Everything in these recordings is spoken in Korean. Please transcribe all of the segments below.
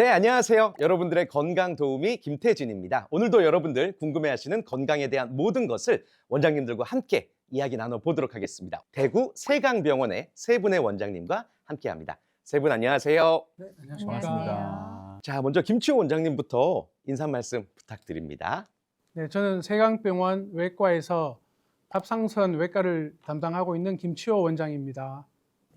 네, 안녕하세요. 여러분들의 건강 도우미 김태진입니다. 오늘도 여러분들 궁금해하시는 건강에 대한 모든 것을 원장님들과 함께 이야기 나눠보도록 하겠습니다. 대구 세강병원의 세 분의 원장님과 함께합니다. 세 분 안녕하세요. 네, 안녕하세요. 자, 먼저 김치호 원장님부터 인사 말씀 부탁드립니다. 네, 저는 세강병원 외과에서 갑상선 외과를 담당하고 있는 김치호 원장입니다.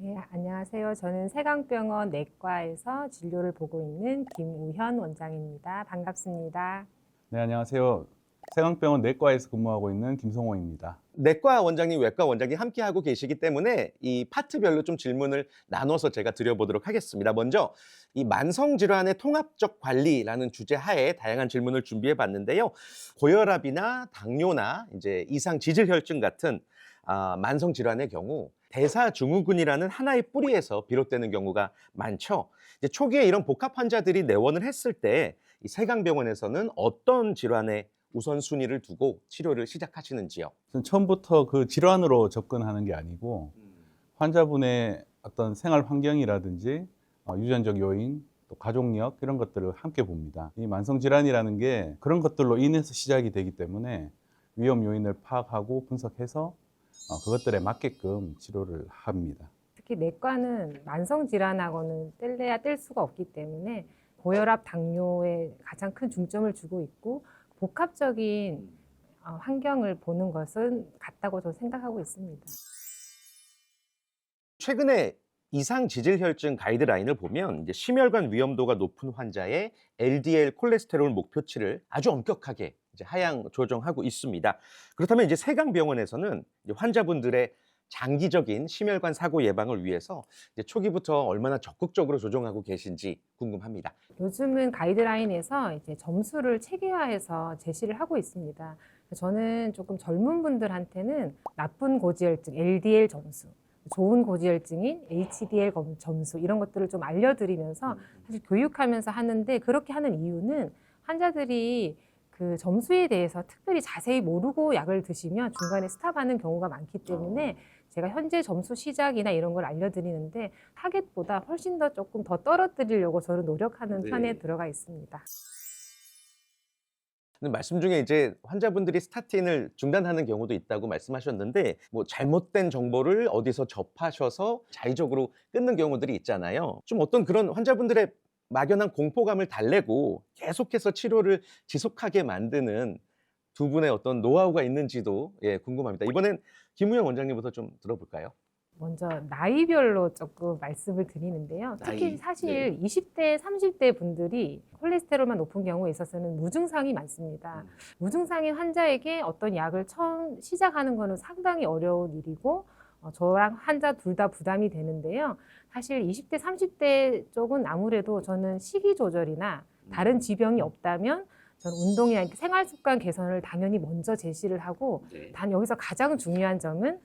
네, 안녕하세요. 저는 세강병원 내과에서 진료를 보고 있는 김우현 원장입니다. 반갑습니다. 네, 안녕하세요. 세강병원 내과에서 근무하고 있는 김성호입니다. 내과 원장님, 외과 원장님 함께하고 계시기 때문에 이 파트별로 좀 질문을 나눠서 제가 드려보도록 하겠습니다. 먼저 이 만성질환의 통합적 관리라는 주제 하에 다양한 질문을 준비해 봤는데요. 고혈압이나 당뇨나 이제 이상 지질혈증 같은 만성질환의 경우 대사증후군이라는 하나의 뿌리에서 비롯되는 경우가 많죠. 이제 초기에 이런 복합 환자들이 내원을 했을 때 이 세강병원에서는 어떤 질환에 우선순위를 두고 치료를 시작하시는지요? 처음부터 그 질환으로 접근하는 게 아니고 환자분의 어떤 생활 환경이라든지 유전적 요인, 또 가족력 이런 것들을 함께 봅니다. 이 만성질환이라는 게 그런 것들로 인해서 시작이 되기 때문에 위험 요인을 파악하고 분석해서 그것들에 맞게끔 치료를 합니다. 특히 내과는 만성질환하고는 뗄래야 뗄 수가 없기 때문에 고혈압, 당뇨에 가장 큰 중점을 주고 있고 복합적인 환경을 보는 것은 같다고 저는 생각하고 있습니다. 최근에 이상 지질혈증 가이드라인을 보면 이제 심혈관 위험도가 높은 환자의 LDL 콜레스테롤 목표치를 아주 엄격하게 이제 하향 조정하고 있습니다. 그렇다면 이제 세강병원에서는 이제 환자분들의 장기적인 심혈관 사고 예방을 위해서 이제 초기부터 얼마나 적극적으로 조정하고 계신지 궁금합니다. 요즘은 가이드라인에서 이제 점수를 체계화해서 제시를 하고 있습니다. 저는 조금 젊은 분들한테는 나쁜 고지혈증, LDL 점수, 좋은 고지혈증인 HDL 점수 이런 것들을 좀 알려드리면서 사실 교육하면서 하는데 그렇게 하는 이유는 환자들이 그 점수에 대해서 특별히 자세히 모르고 약을 드시면 중간에 스탑하는 경우가 많기 때문에 제가 현재 점수 시작이나 이런 걸 알려드리는데 타겟보다 훨씬 더 조금 더 떨어뜨리려고 저는 노력하는 편에 들어가 있습니다. 근데 말씀 중에 이제 환자분들이 스타틴을 중단하는 경우도 있다고 말씀하셨는데 뭐 잘못된 정보를 어디서 접하셔서 자의적으로 끊는 경우들이 있잖아요. 좀 어떤 그런 환자분들의 막연한 공포감을 달래고 계속해서 치료를 지속하게 만드는 두 분의 어떤 노하우가 있는지도 궁금합니다. 이번엔 김우영 원장님부터 좀 들어볼까요? 먼저 나이별로 조금 말씀을 드리는데요. 특히 사실 20대, 30대 분들이 콜레스테롤만 높은 경우에 있어서는 무증상이 많습니다. 무증상인 환자에게 어떤 약을 처음 시작하는 거는 상당히 어려운 일이고 저랑 환자 둘 다 부담이 되는데요. 사실 20대, 30대 쪽은 아무래도 저는 식이 조절이나 다른 지병이 없다면 저는 운동이나 생활 습관 개선을 당연히 먼저 제시를 하고 단 여기서 가장 중요한 점은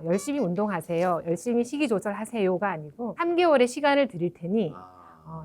열심히 운동하세요. 열심히 식이 조절하세요가 아니고 3개월의 시간을 드릴 테니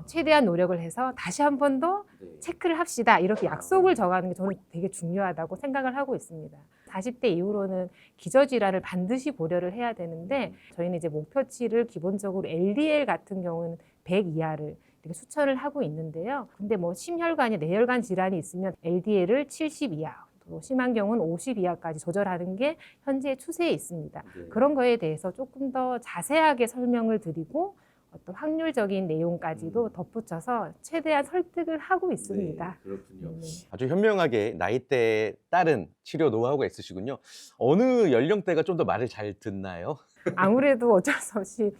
최대한 노력을 해서 다시 한 번 더 체크를 합시다. 이렇게 약속을 정하는 게 저는 되게 중요하다고 생각을 하고 있습니다. 40대 이후로는 기저질환을 반드시 고려를 해야 되는데 저희는 이제 목표치를 기본적으로 LDL 같은 경우는 100 이하를 이렇게 추천을 하고 있는데요. 근데 뭐 심혈관이 뇌혈관 질환이 있으면 LDL을 70 이하 또 심한 경우는 50 이하까지 조절하는 게 현재 추세에 있습니다. 그런 거에 대해서 조금 더 자세하게 설명을 드리고 어떤 확률적인 내용까지도 덧붙여서 최대한 설득을 하고 있습니다. 그렇군요. 아주 현명하게 나이대에 따른 치료 노하우가 있으시군요. 어느 연령대가 좀 더 말을 잘 듣나요? 아무래도 어쩔 수 없이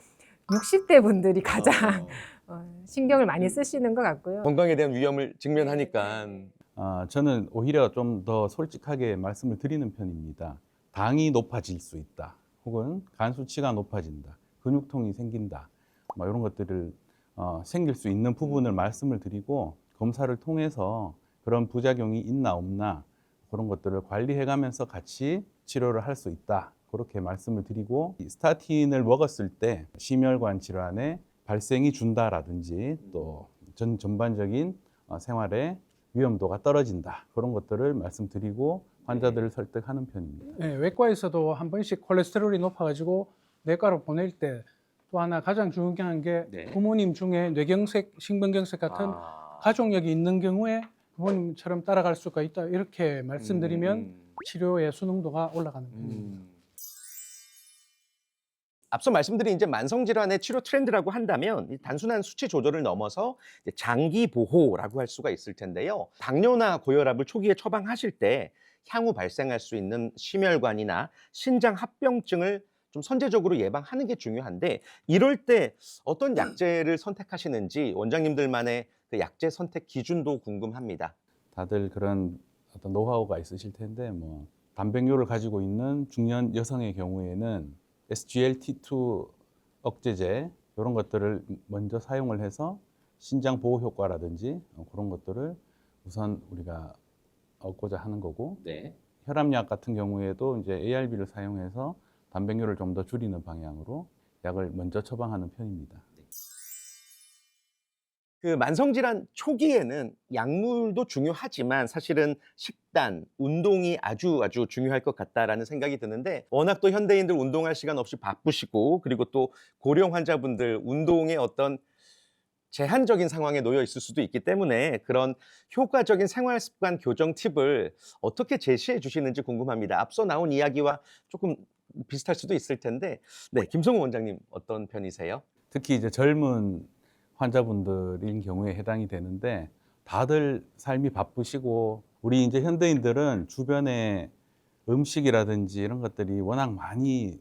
60대 분들이 가장 신경을 많이 쓰시는 것 같고요. 건강에 대한 위험을 직면하니까. 저는 오히려 좀 더 솔직하게 말씀을 드리는 편입니다. 당이 높아질 수 있다. 혹은 간 수치가 높아진다. 근육통이 생긴다. 이런 것들을 생길 수 있는 부분을 말씀을 드리고 검사를 통해서 그런 부작용이 있나 없나 그런 것들을 관리해가면서 같이 치료를 할 수 있다. 그렇게 말씀을 드리고 스타틴을 먹었을 때 심혈관 질환의 발생이 준다라든지 또 전반적인 생활에 위험도가 떨어진다. 그런 것들을 말씀드리고 환자들을 설득하는 편입니다. 네, 외과에서도 한 번씩 콜레스테롤이 높아가지고 내과로 보낼 때 또 하나 가장 중요한 게 네. 부모님 중에 뇌경색, 신경경색 같은 가족력이 있는 경우에 부모님처럼 따라갈 수가 있다. 이렇게 말씀드리면 치료의 순응도가 올라가는 편입니다. 앞서 말씀드린 이제 만성질환의 치료 트렌드라고 한다면 이 단순한 수치 조절을 넘어서 이제 장기 보호라고 할 수가 있을 텐데요. 당뇨나 고혈압을 초기에 처방하실 때 향후 발생할 수 있는 심혈관이나 신장 합병증을 좀 선제적으로 예방하는 게 중요한데 이럴 때 어떤 약제를 선택하시는지 원장님들만의 그 약제 선택 기준도 궁금합니다. 다들 그런 어떤 노하우가 있으실 텐데 뭐 단백뇨를 가지고 있는 중년 여성의 경우에는 SGLT2 억제제 이런 것들을 먼저 사용을 해서 신장 보호 효과라든지 그런 것들을 우선 우리가 얻고자 하는 거고 네. 혈압약 같은 경우에도 이제 ARB를 사용해서 단백뇨를 좀 더 줄이는 방향으로 약을 먼저 처방하는 편입니다. 그 만성질환 초기에는 약물도 중요하지만 사실은 식단, 운동이 아주 중요할 것 같다라는 생각이 드는데 워낙 또 현대인들 운동할 시간 없이 바쁘시고 그리고 또 고령 환자분들 운동의 어떤 제한적인 상황에 놓여 있을 수도 있기 때문에 그런 효과적인 생활 습관 교정 팁을 어떻게 제시해 주시는지 궁금합니다. 앞서 나온 이야기와 조금 비슷할 수도 있을 텐데, 네, 김성우 원장님 어떤 편이세요? 특히 이제 젊은 환자분들인 경우에 해당이 되는데 다들 삶이 바쁘시고 우리 이제 현대인들은 주변에 음식이라든지 이런 것들이 워낙 많이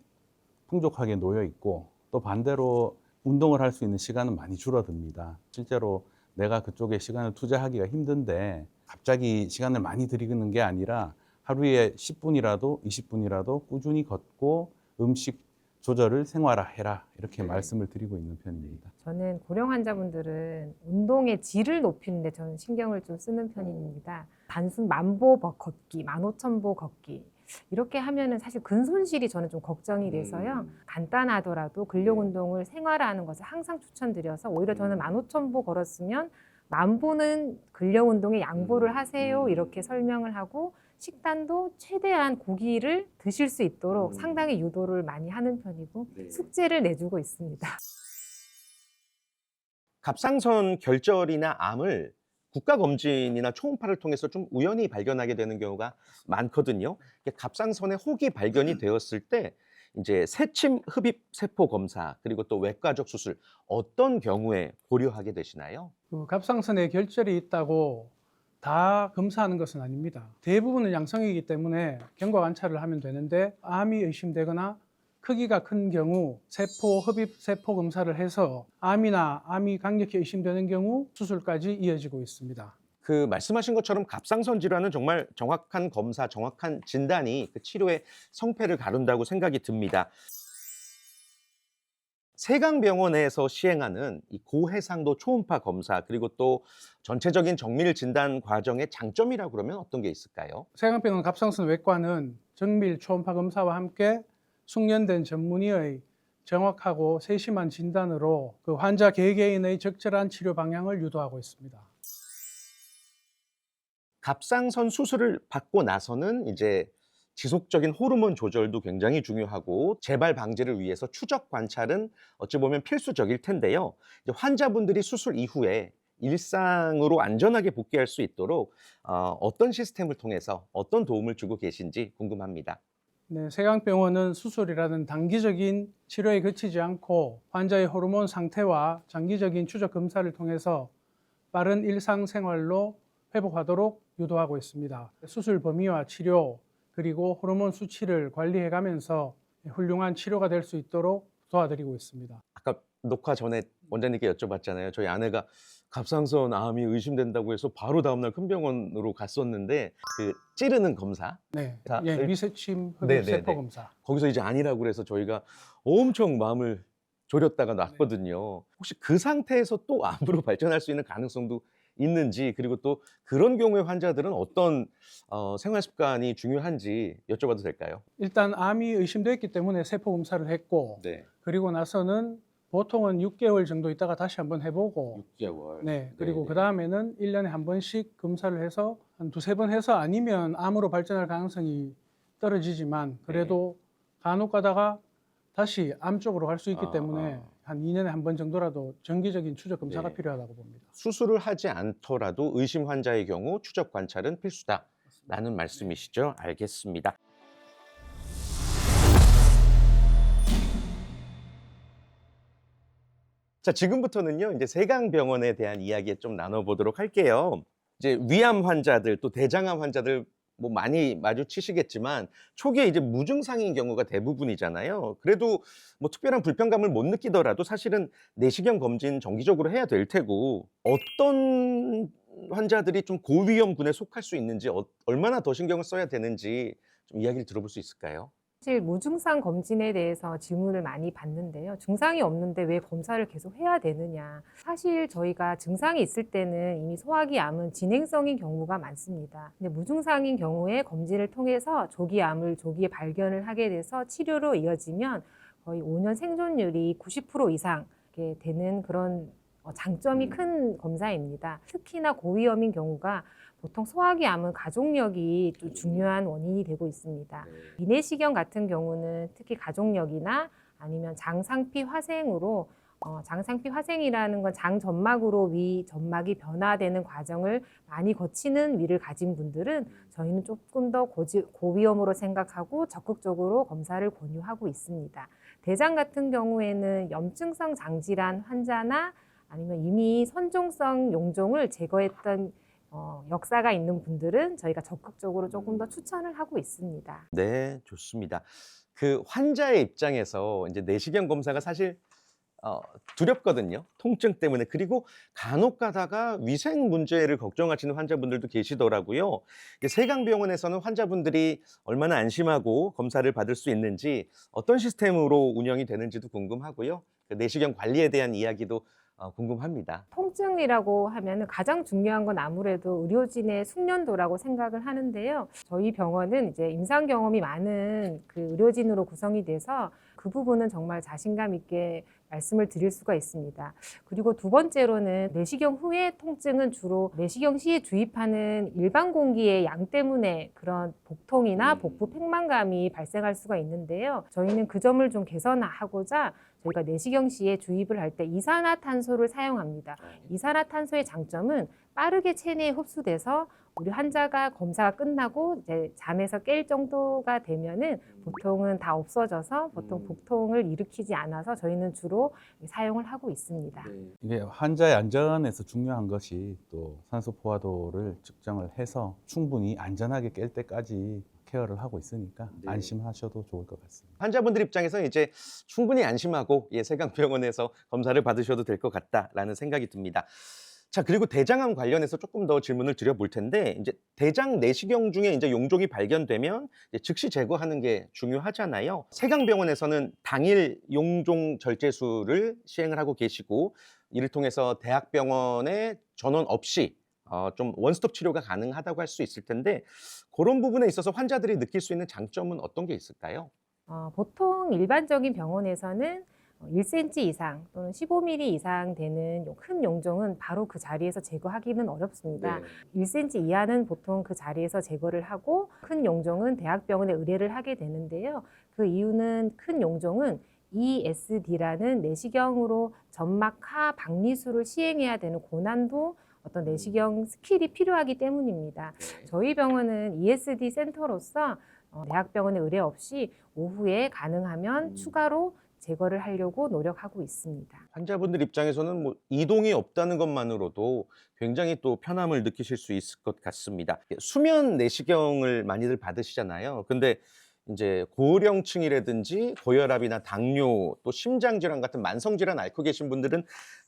풍족하게 놓여 있고 또 반대로 운동을 할 수 있는 시간은 많이 줄어듭니다. 실제로 내가 그쪽에 시간을 투자하기가 힘든데 갑자기 시간을 많이 들이는 게 아니라 하루에 10분이라도 20분이라도 꾸준히 걷고 음식 조절을 생활화해라 이렇게 말씀을 드리고 있는 편입니다. 저는 고령 환자분들은 운동의 질을 높이는데 저는 신경을 좀 쓰는 편입니다. 단순 10,000보 걷기, 15,000보 걷기 이렇게 하면은 사실 근손실이 저는 좀 걱정이 돼서요. 간단하더라도 근력 운동을 생활화하는 것을 항상 추천드려서 오히려 저는 15,000보 걸었으면 10,000보는 근력 운동에 양보를 하세요 이렇게 설명을 하고 식단도 최대한 고기를 드실 수 있도록 상당히 유도를 많이 하는 편이고 숙제를 내주고 있습니다. 갑상선 결절이나 암을 국가검진이나 초음파를 통해서 좀 우연히 발견하게 되는 경우가 많거든요. 갑상선에 혹이 발견이 되었을 때 이제 새침 흡입 세포 검사 그리고 또 외과적 수술 어떤 경우에 고려하게 되시나요? 그 갑상선에 결절이 있다고 다 검사하는 것은 아닙니다. 대부분은 양성이기 때문에 경과 관찰을 하면 되는데 암이 의심되거나 크기가 큰 경우 세포 흡입 세포 검사를 해서 암이나 암이 강력히 의심되는 경우 수술까지 이어지고 있습니다. 그 말씀하신 것처럼 갑상선 질환은 정말 정확한 검사, 정확한 진단이 그 치료의 성패를 가른다고 생각이 듭니다. 세강병원에서 시행하는 이 고해상도 초음파 검사 그리고 또 전체적인 정밀 진단 과정의 장점이라고 그러면 어떤 게 있을까요? 세강병원 갑상선 외과는 정밀 초음파 검사와 함께 숙련된 전문의의 정확하고 세심한 진단으로 그 환자 개개인의 적절한 치료 방향을 유도하고 있습니다. 갑상선 수술을 받고 나서는 이제 지속적인 호르몬 조절도 굉장히 중요하고 재발 방지를 위해서 추적 관찰은 어찌 보면 필수적일 텐데요. 이제 환자분들이 수술 이후에 일상으로 안전하게 복귀할 수 있도록 어떤 시스템을 통해서 어떤 도움을 주고 계신지 궁금합니다. 네, 세강병원은 수술이라는 단기적인 치료에 그치지 않고 환자의 호르몬 상태와 장기적인 추적 검사를 통해서 빠른 일상생활로 회복하도록 유도하고 있습니다. 수술 범위와 치료 그리고 호르몬 수치를 관리해 가면서 훌륭한 치료가 될 수 있도록 도와드리고 있습니다. 아까 녹화 전에 원장님께 여쭤봤잖아요. 저희 아내가 갑상선 암이 의심된다고 해서 바로 다음날 큰 병원으로 갔었는데 그 찌르는 검사 네, 자, 예, 네. 미세침 흡입 네, 네, 세포 네. 검사. 거기서 이제 아니라고 그래서 저희가 엄청 마음을 졸였다가 놨거든요. 혹시 그 상태에서 또 암으로 발전할 수 있는 가능성도 있는지 그리고 또 그런 경우의 환자들은 어떤 생활 습관이 중요한지 여쭤봐도 될까요? 일단 암이 의심됐기 때문에 세포 검사를 했고 네. 그리고 나서는 보통은 6개월 정도 있다가 다시 한번 해보고 6개월. 네, 그리고 네. 그 다음에는 1년에 한 번씩 검사를 해서 한 2-3번 해서 아니면 암으로 발전할 가능성이 떨어지지만 그래도 간혹 가다가 다시 암 쪽으로 갈 수 있기 때문에 한 2년에 한 번 정도라도 정기적인 추적 검사가 네. 필요하다고 봅니다. 수술을 하지 않더라도 의심 환자의 경우 추적 관찰은 필수다라는 말씀이시죠? 알겠습니다. 자, 지금부터는요, 이제 세강병원에 대한 이야기 좀 나눠보도록 할게요. 이제 위암 환자들, 또 대장암 환자들 뭐 많이 마주치시겠지만 초기에 이제 무증상인 경우가 대부분이잖아요. 그래도 뭐 특별한 불편감을 못 느끼더라도 사실은 내시경 검진 정기적으로 해야 될 테고 어떤 환자들이 좀 고위험군에 속할 수 있는지 얼마나 더 신경을 써야 되는지 좀 이야기를 들어볼 수 있을까요? 사실 무증상 검진에 대해서 질문을 많이 받는데요. 증상이 없는데 왜 검사를 계속 해야 되느냐. 사실 저희가 증상이 있을 때는 이미 소화기 암은 진행성인 경우가 많습니다. 근데 무증상인 경우에 검진을 통해서 조기 암을 조기에 발견을 하게 돼서 치료로 이어지면 거의 5년 생존율이 90% 이상 되는 그런 장점이 큰 검사입니다. 특히나 고위험인 경우가 보통 소화기 암은 가족력이 좀 중요한 원인이 되고 있습니다. 비내시경 같은 경우는 특히 가족력이나 아니면 장상피 화생으로 장상피 화생이라는 건 장 점막으로 위 점막이 변화되는 과정을 많이 거치는 위를 가진 분들은 저희는 조금 더 고위험으로 생각하고 적극적으로 검사를 권유하고 있습니다. 대장 같은 경우에는 염증성 장질환 환자나 아니면 이미 선종성 용종을 제거했던 역사가 있는 분들은 저희가 적극적으로 조금 더 추천을 하고 있습니다. 네, 좋습니다. 그 환자의 입장에서 이제 내시경 검사가 사실 두렵거든요. 통증 때문에. 그리고 간혹 가다가 위생 문제를 걱정하시는 환자분들도 계시더라고요. 세강병원에서는 환자분들이 얼마나 안심하고 검사를 받을 수 있는지 어떤 시스템으로 운영이 되는지도 궁금하고요. 그 내시경 관리에 대한 이야기도 궁금합니다. 통증이라고 하면 가장 중요한 건 아무래도 의료진의 숙련도라고 생각을 하는데요. 저희 병원은 이제 임상 경험이 많은 그 의료진으로 구성이 돼서 그 부분은 정말 자신감 있게 말씀을 드릴 수가 있습니다. 그리고 두 번째로는 내시경 후의 통증은 주로 내시경 시에 주입하는 일반 공기의 양 때문에 그런 복통이나 복부 팽만감이 발생할 수가 있는데요. 저희는 그 점을 좀 개선하고자 저희가 내시경 시에 주입을 할 때 이산화탄소를 사용합니다. 이산화탄소의 장점은 빠르게 체내에 흡수돼서 우리 환자가 검사가 끝나고 이제 잠에서 깰 정도가 되면은 보통은 다 없어져서 보통 복통을 일으키지 않아서 저희는 주로 사용을 하고 있습니다. 이게 환자의 안전에서 중요한 것이 또 산소 포화도를 측정을 해서 충분히 안전하게 깰 때까지 케어를 하고 있으니까 네. 안심하셔도 좋을 것 같습니다. 환자분들 입장에서는 이제 충분히 안심하고 세강병원에서 검사를 받으셔도 될 것 같다라는 생각이 듭니다. 자, 그리고 대장암 관련해서 조금 더 질문을 드려볼 텐데, 이제 대장 내시경 중에 이제 용종이 발견되면 이제 즉시 제거하는 게 중요하잖아요. 세강병원에서는 당일 용종 절제술을 시행을 하고 계시고, 이를 통해서 대학병원에 전원 없이 좀 원스톱 치료가 가능하다고 할 수 있을 텐데, 그런 부분에 있어서 환자들이 느낄 수 있는 장점은 어떤 게 있을까요? 보통 일반적인 병원에서는 1cm 이상 또는 15mm 이상 되는 큰 용종은 바로 그 자리에서 제거하기는 어렵습니다. 1cm 이하는 보통 그 자리에서 제거를 하고 큰 용종은 대학병원에 의뢰를 하게 되는데요. 그 이유는 큰 용종은 ESD라는 내시경으로 점막하 박리술을 시행해야 되는 고난도 어떤 내시경 스킬이 필요하기 때문입니다. 저희 병원은 ESD 센터로서 대학병원에 의뢰 없이 오후에 가능하면 추가로 제거를 하려고 노력하고 있습니다. 환자분들 입장에서는 뭐 이동이 없다는 것만으로도 굉장히 또 편함을 느끼실 수 있을 것 같습니다. 수면 내시경을 많이들 받으시잖아요. 근데 이제 고령층이라든지 고혈압이나 당뇨, 또 심장질환 같은 만성질환 앓고 계신 분들은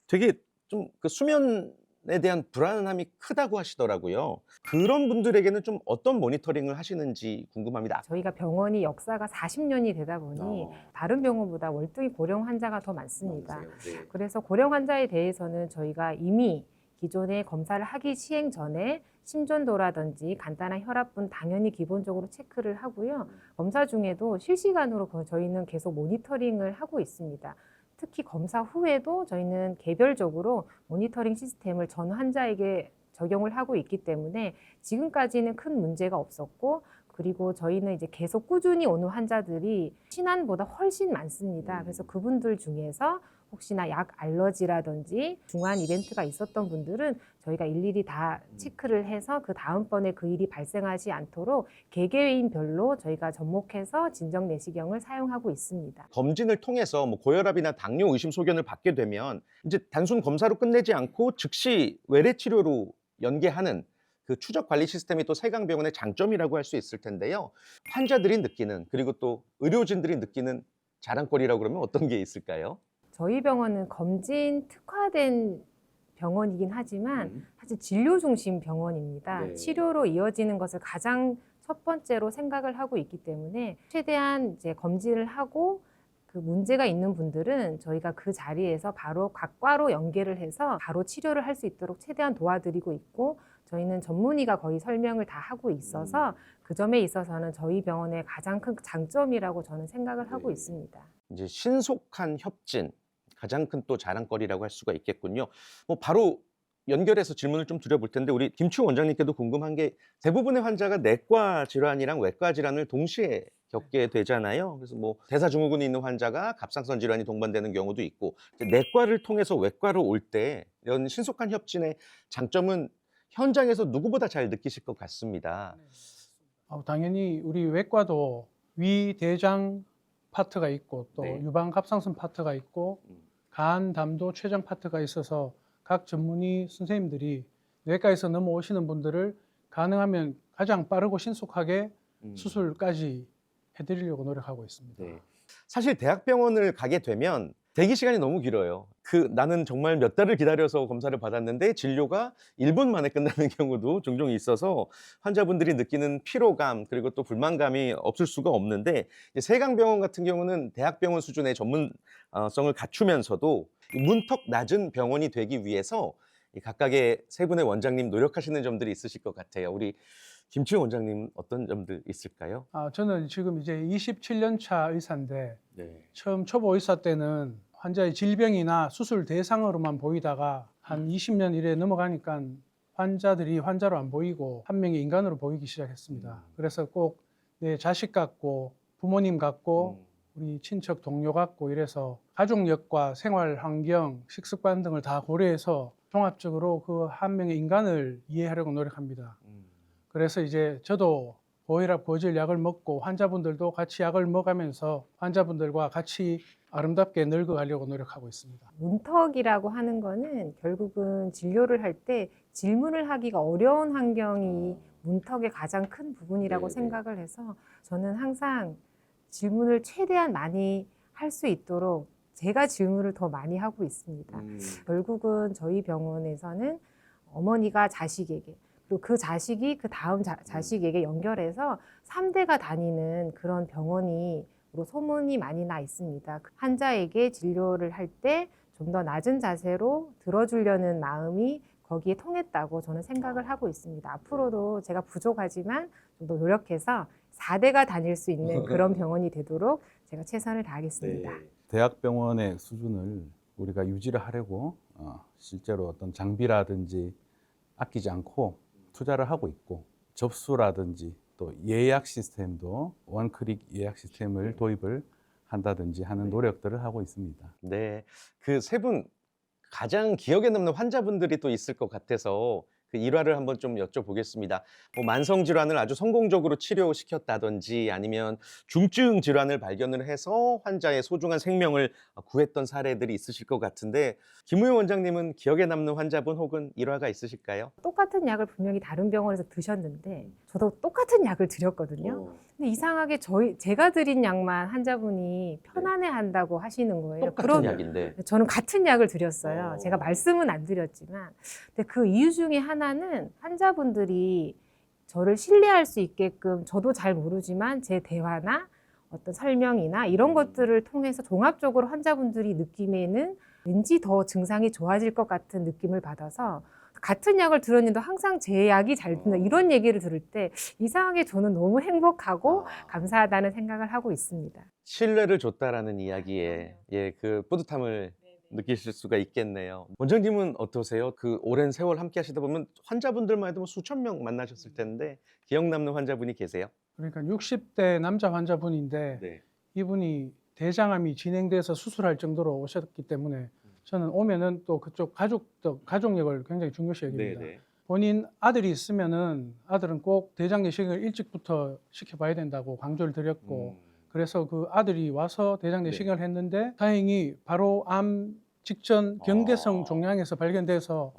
되게 좀 그 수면에 대한 불안함이 크다고 하시더라고요. 그런 분들에게는 좀 어떤 모니터링을 하시는지 궁금합니다. 저희가 병원이 역사가 40년이 되다 보니 다른 병원보다 월등히 고령 환자가 더 많습니다. 그래서 고령 환자에 대해서는 저희가 이미 기존에 검사를 하기 시행 전에 심전도라든지 간단한 혈압분 당연히 기본적으로 체크를 하고요. 검사 중에도 실시간으로 저희는 계속 모니터링을 하고 있습니다. 특히 검사 후에도 저희는 개별적으로 모니터링 시스템을 전 환자에게 적용을 하고 있기 때문에 지금까지는 큰 문제가 없었고, 그리고 저희는 이제 계속 꾸준히 오는 환자들이 신안보다 훨씬 많습니다. 그래서 그분들 중에서 혹시나 약 알러지라든지 중한 이벤트가 있었던 분들은 저희가 일일이 다 체크를 해서 그 다음번에 그 일이 발생하지 않도록 개개인별로 저희가 접목해서 진정 내시경을 사용하고 있습니다. 검진을 통해서 뭐 고혈압이나 당뇨 의심 소견을 받게 되면 이제 단순 검사로 끝내지 않고 즉시 외래 치료로 연계하는 그 추적 관리 시스템이 또 세강병원의 장점이라고 할 수 있을 텐데요. 환자들이 느끼는 그리고 또 의료진들이 느끼는 자랑거리라고 그러면 어떤 게 있을까요? 저희 병원은 검진 특화된 병원이긴 하지만 사실 진료 중심 병원입니다. 네. 치료로 이어지는 것을 가장 첫 번째로 생각을 하고 있기 때문에 최대한 이제 검진을 하고 그 문제가 있는 분들은 저희가 그 자리에서 바로 각 과로 연계를 해서 바로 치료를 할 수 있도록 최대한 도와드리고 있고 저희는 전문의가 거의 설명을 다 하고 있어서 그 점에 있어서는 저희 병원의 가장 큰 장점이라고 저는 생각을 하고 있습니다. 이제 신속한 협진 가장 큰 또 자랑거리라고 할 수가 있겠군요. 뭐 바로 연결해서 질문을 좀 드려볼 텐데 우리 김치호 원장님께도 궁금한 게 대부분의 환자가 내과 질환이랑 외과 질환을 동시에 겪게 되잖아요. 그래서 뭐 대사증후군이 있는 환자가 갑상선 질환이 동반되는 경우도 있고 이제 내과를 통해서 외과로 올 때 이런 신속한 협진의 장점은 현장에서 누구보다 잘 느끼실 것 같습니다. 당연히 우리 외과도 위, 대장 파트가 있고 또 네. 유방 갑상선 파트가 있고 간, 담도, 췌장 파트가 있어서 각 전문의 선생님들이 뇌과에서 넘어오시는 분들을 가능하면 가장 빠르고 신속하게 수술까지 해드리려고 노력하고 있습니다. 네. 사실 대학병원을 가게 되면 대기 시간이 너무 길어요. 나는 정말 몇 달을 기다려서 검사를 받았는데 진료가 1분 만에 끝나는 경우도 종종 있어서 환자분들이 느끼는 피로감 그리고 또 불만감이 없을 수가 없는데 이제 세강병원 같은 경우는 대학병원 수준의 전문성을 갖추면서도 문턱 낮은 병원이 되기 위해서 이 각각의 세 분의 원장님 노력하시는 점들이 있으실 것 같아요. 우리 김치호 원장님 어떤 점들 있을까요? 저는 지금 이제 27년 차 의사인데 네. 처음 초보 의사 때는 환자의 질병이나 수술 대상으로만 보이다가 한 20년 이래 넘어가니까 환자들이 환자로 안 보이고 한 명의 인간으로 보이기 시작했습니다. 그래서 꼭 내 자식 같고 부모님 같고 우리 친척 동료 같고 이래서 가족력과 생활 환경, 식습관 등을 다 고려해서 종합적으로 그 한 명의 인간을 이해하려고 노력합니다. 그래서 이제 저도 고혈압 고지혈 약을 먹고 환자분들도 같이 약을 먹으면서 환자분들과 같이 아름답게 늙어가려고 노력하고 있습니다. 문턱이라고 하는 거는 결국은 진료를 할 때 질문을 하기가 어려운 환경이 문턱의 가장 큰 부분이라고 생각을 해서 저는 항상 질문을 최대한 많이 할 수 있도록 제가 질문을 더 많이 하고 있습니다. 결국은 저희 병원에서는 어머니가 자식에게 그리고 그 자식이 그 다음 자식에게 연결해서 3대가 다니는 그런 병원으로 소문이 많이 나 있습니다. 환자에게 진료를 할 때 좀 더 낮은 자세로 들어주려는 마음이 거기에 통했다고 저는 생각을 하고 있습니다. 앞으로도 제가 부족하지만 좀 더 노력해서 4대가 다닐 수 있는 그런 병원이 되도록 제가 최선을 다하겠습니다. 대학병원의 수준을 우리가 유지를 하려고 실제로 어떤 장비라든지 아끼지 않고 투자를 하고 있고 접수라든지 또 예약 시스템도 원클릭 예약 시스템을 도입을 한다든지 하는 노력들을 하고 있습니다. 네, 그 세 분 가장 기억에 남는 환자분들이 또 있을 것 같아서 그 일화를 한번 좀 여쭤보겠습니다. 뭐 만성 질환을 아주 성공적으로 치료시켰다든지 아니면 중증 질환을 발견을 해서 환자의 소중한 생명을 구했던 사례들이 있으실 것 같은데 김우영 원장님은 기억에 남는 환자분 혹은 일화가 있으실까요? 똑같은 약을 분명히 다른 병원에서 드셨는데 저도 똑같은 약을 드렸거든요. 근데 이상하게 제가 드린 약만 환자분이 편안해한다고 하시는 거예요. 똑같은 약인데. 저는 같은 약을 드렸어요. 제가 말씀은 안 드렸지만. 근데 그 이유 중에 하나는 환자분들이 저를 신뢰할 수 있게끔 저도 잘 모르지만 제 대화나 어떤 설명이나 이런 것들을 통해서 종합적으로 환자분들이 느낌에는 왠지 더 증상이 좋아질 것 같은 느낌을 받아서 같은 약을 들었는데 항상 제 약이 잘 된다 이런 얘기를 들을 때 이상하게 저는 너무 행복하고 감사하다는 생각을 하고 있습니다. 신뢰를 줬다라는 이야기에 그 뿌듯함을 느끼실 수가 있겠네요. 원장님은 어떠세요? 그 오랜 세월 함께 하시다 보면 환자분들만 해도 수천 명 만나셨을 텐데 기억 남는 환자분이 계세요? 그러니까 60대 남자 환자분인데 네. 이분이 대장암이 진행돼서 수술할 정도로 오셨기 때문에 저는 오면은 또 그쪽 가족력을 굉장히 중요시 여깁니다. 본인 아들이 있으면은 아들은 꼭 대장 내시경을 일찍부터 시켜봐야 된다고 강조를 드렸고 그래서 그 아들이 와서 대장 내시경을 했는데 다행히 바로 암 직전 경계성 종양에서 발견돼서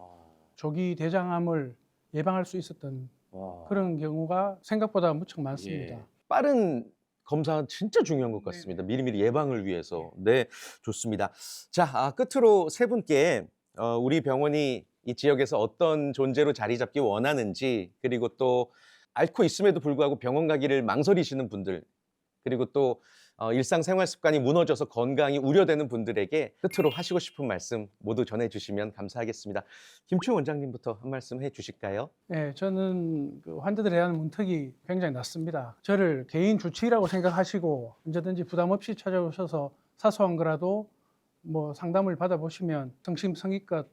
조기 대장암을 예방할 수 있었던 그런 경우가 생각보다 무척 많습니다. 예. 빠른 검사 진짜 중요한 것 같습니다. 미리미리 예방을 위해서. 네, 좋습니다. 자, 끝으로 세 분께 우리 병원이 이 지역에서 어떤 존재로 자리 잡기 원하는지, 그리고 또 앓고 있음에도 불구하고 병원 가기를 망설이시는 분들, 그리고 또 일상생활 습관이 무너져서 건강이 우려되는 분들에게 끝으로 하시고 싶은 말씀 모두 전해주시면 감사하겠습니다. 김추 원장님부터 한 말씀 해주실까요? 네, 저는 그 환자들에 대한 문턱이 굉장히 낮습니다. 저를 개인 주치의라고 생각하시고 언제든지 부담 없이 찾아오셔서 사소한 거라도 뭐 상담을 받아보시면 성심성의껏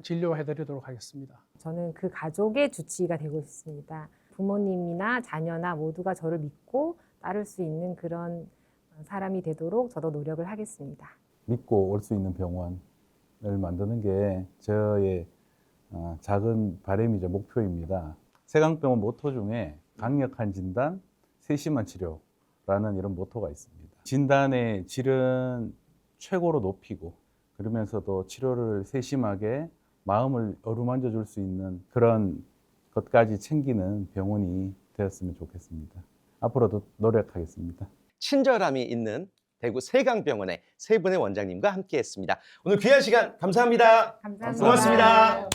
진료해드리도록 하겠습니다. 저는 그 가족의 주치의가 되고 싶습니다. 부모님이나 자녀나 모두가 저를 믿고 따를 수 있는 그런 사람이 되도록 저도 노력을 하겠습니다. 믿고 올 수 있는 병원을 만드는 게 저의 작은 바람이자 목표입니다. 세강병원 모토 중에 강력한 진단, 세심한 치료라는 이런 모토가 있습니다. 진단의 질은 최고로 높이고 그러면서도 치료를 세심하게 마음을 어루만져 줄 수 있는 그런 것까지 챙기는 병원이 되었으면 좋겠습니다. 앞으로도 노력하겠습니다. 친절함이 있는 대구 세강병원의 세 분의 원장님과 함께했습니다. 오늘 귀한 시간 감사합니다. 감사합니다. 고맙습니다.